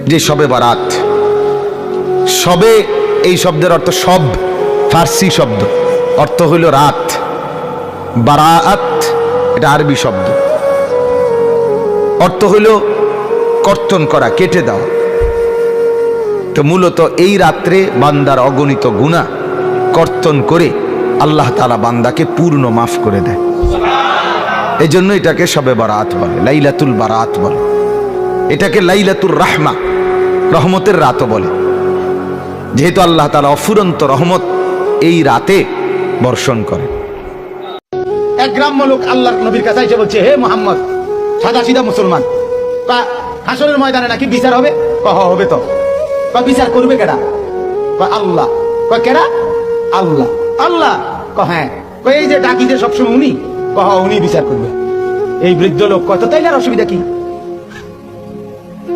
যে শবে বারাত। শবে এই শব্দের অর্থ সব, ফার্সি শব্দ, অর্থ হইল রাত। বারাত এটা আরবি শব্দ, অর্থ হইল কর্তন করা, কেটে দেওয়া। তো মূলত এই রাত্রে বান্দার অগণিত গুনাহ কর্তন করে আল্লাহ তাআলা বান্দাকে পূর্ণ মাফ করে দেয়। এই জন্য এটাকে শবে বারাত বলে, লাইলাতুল বারাত বলে। এটাকে লাইলাতুর রাহমা, রহমতের রাতও বলে, যেহেতু আল্লাহ তাআলা অফুরন্ত রহমত এই রাতে বর্ষণ করে। এক গ্রাম্য লোক আল্লাহর নবীর কাছে এসে বলছে, হে মুহাম্মদ, সাদা সিধা মুসলমান, হাসরের ময়দানে নাকি বিচার হবে? হবে তো। বিচার করবে কেডা? আল্লাহ। কেডা? আল্লাহ। আল্লাহ? হ্যাঁ। এই যে ডাকি যে সবসময় উনি, উনি বিচার করবে। এই বৃদ্ধ লোক কত, তাইলে আর অসুবিধা কি?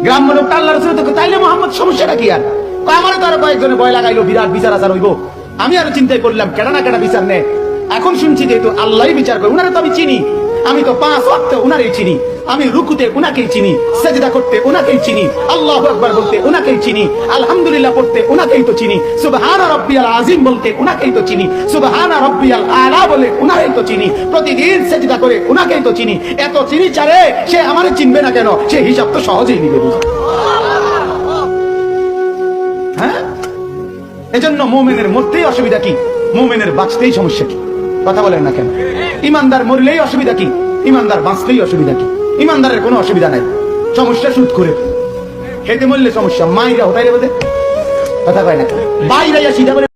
গ্রাম্য লোক আল্লাহ রাসূল তাইলে মুহাম্মদ সমস্যাটা কি? আর আমারও তো আরো কয়েকজনে ভয় লাগাইলো, বিরাট বিচার আচার হইব। আমি আরো চিন্তাই করলাম কেডা না কেডা বিচার নেয়। এখন শুনছি যেহেতু আল্লাহই বিচার করে, উনারে তো আমি চিনি, আমি তো 5 ওয়াক্ত উনারই চিনি, আমি রুকুতে উনাকেই চিনি, সাজদা করতে উনাকেই চিনি, আল্লাহু আকবার বলতে উনাকেই চিনি, আলহামদুলিল্লাহ পড়তে উনাকেই তো চিনি, সুবহানা রাব্বিয়াল আযীম বলতে উনাকেই তো চিনি, সুবহানা রাব্বিয়াল আলা বলে উনাকেই তো চিনি, প্রতিদিন সাজদা করে উনাকেই তো চিনি। এত চিনি চারে সে আমারে চিনবে না কেন? সে হিসাব তো সহজেই নিবে। হ্যাঁ, এজন্য মুমিনের মরতেই অসুবিধা কি? মুমিনের বাঁচতেই সমস্যা কি? কথা বলেন না কেন? ইমানদার মরলেই অসুবিধা কি? ইমানদার বাঁচতেই অসুবিধা কি? ইমানদারের কোনো অসুবিধা নাই। সমস্যা সুদ করে খেতে মরলে সমস্যা, মাইরা হতাই রে বোধে কথা কয় না, বাইরে সিধা